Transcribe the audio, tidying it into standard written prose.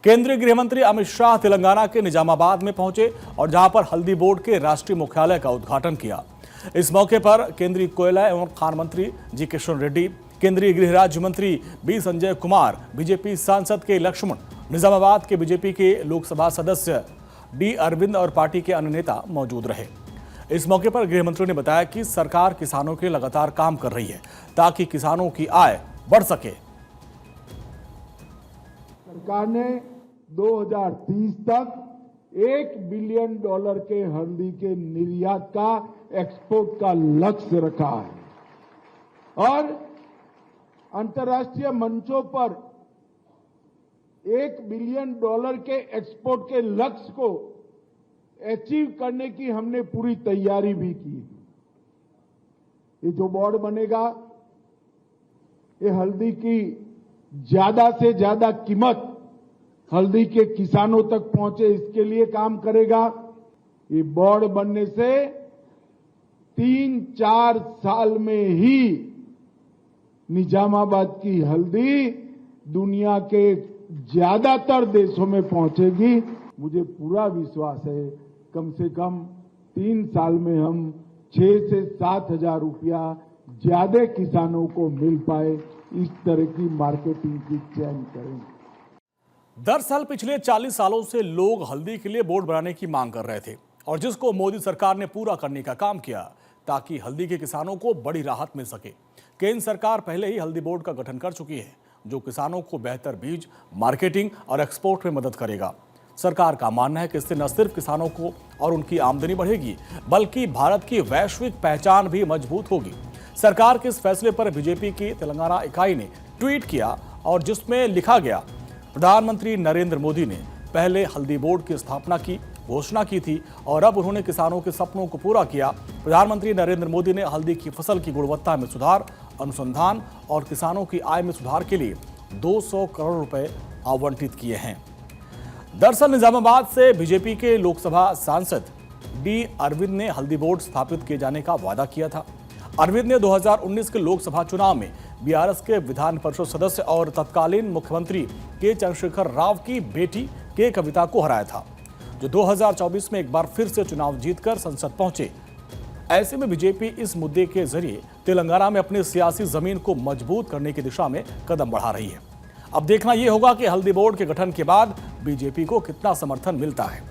केंद्रीय गृह मंत्री अमित शाह तेलंगाना के निजामाबाद में पहुंचे और जहां पर हल्दी बोर्ड के राष्ट्रीय मुख्यालय का उद्घाटन किया। इस मौके पर केंद्रीय कोयला एवं खान मंत्री जी किशन रेड्डी, केंद्रीय गृह राज्य मंत्री बी संजय कुमार, बीजेपी सांसद के लक्ष्मण, निजामाबाद के बीजेपी के लोकसभा सदस्य डी अरविंद और पार्टी के अन्य नेता मौजूद रहे। इस मौके पर गृह मंत्री ने बताया कि सरकार किसानों के लिए लगातार काम कर रही है ताकि किसानों की आय बढ़ सके। सरकार ने 2030 तक $1 बिलियन के हल्दी के निर्यात का, एक्सपोर्ट का लक्ष्य रखा है और अंतर्राष्ट्रीय मंचों पर $1 बिलियन के एक्सपोर्ट के लक्ष्य को अचीव करने की हमने पूरी तैयारी भी की। ये जो बोर्ड बनेगा, ये हल्दी की ज्यादा से ज्यादा कीमत हल्दी के किसानों तक पहुंचे, इसके लिए काम करेगा। ये बोर्ड बनने से 3-4 साल में ही निजामाबाद की हल्दी दुनिया के ज्यादातर देशों में पहुंचेगी। मुझे पूरा विश्वास है कम से कम 3 साल में हम 6 से 7 हजार रुपया ज्यादा किसानों को मिल पाए, इस तरह की मार्केटिंग की चयन करेंगे। दरअसल पिछले 40 सालों से लोग हल्दी के लिए बोर्ड बनाने की मांग कर रहे थे और जिसको मोदी सरकार ने पूरा करने का काम किया ताकि हल्दी के किसानों को बड़ी राहत मिल सके। केंद्र सरकार पहले ही हल्दी बोर्ड का गठन कर चुकी है जो किसानों को बेहतर बीज, मार्केटिंग और एक्सपोर्ट में मदद करेगा। सरकार का मानना है कि इससे न सिर्फ किसानों को और उनकी आमदनी बढ़ेगी बल्कि भारत की वैश्विक पहचान भी मजबूत होगी। सरकार के इस फैसले पर बीजेपी की तेलंगाना इकाई ने ट्वीट किया और जिसमें लिखा गया, प्रधानमंत्री नरेंद्र मोदी ने पहले हल्दी बोर्ड की स्थापना की घोषणा की थी और अब उन्होंने किसानों के सपनों को पूरा किया। प्रधानमंत्री नरेंद्र मोदी ने हल्दी की फसल की गुणवत्ता में सुधार, अनुसंधान और किसानों की आय में सुधार के लिए 200 करोड़ रुपए आवंटित किए हैं। दरअसल निजामाबाद से बीजेपी के लोकसभा सांसद डी अरविंद ने हल्दी बोर्ड स्थापित किए जाने का वादा किया था। अरविंद ने 2019 के लोकसभा चुनाव में बीआरएस के विधान परिषद सदस्य और तत्कालीन मुख्यमंत्री के चंद्रशेखर राव की बेटी के कविता को हराया था, जो 2024 में एक बार फिर से चुनाव जीतकर संसद पहुंचे। ऐसे में बीजेपी इस मुद्दे के जरिए तेलंगाना में अपनी सियासी जमीन को मजबूत करने की दिशा में कदम बढ़ा रही है। अब देखना यह होगा कि हल्दी बोर्ड के गठन के बाद बीजेपी को कितना समर्थन मिलता है।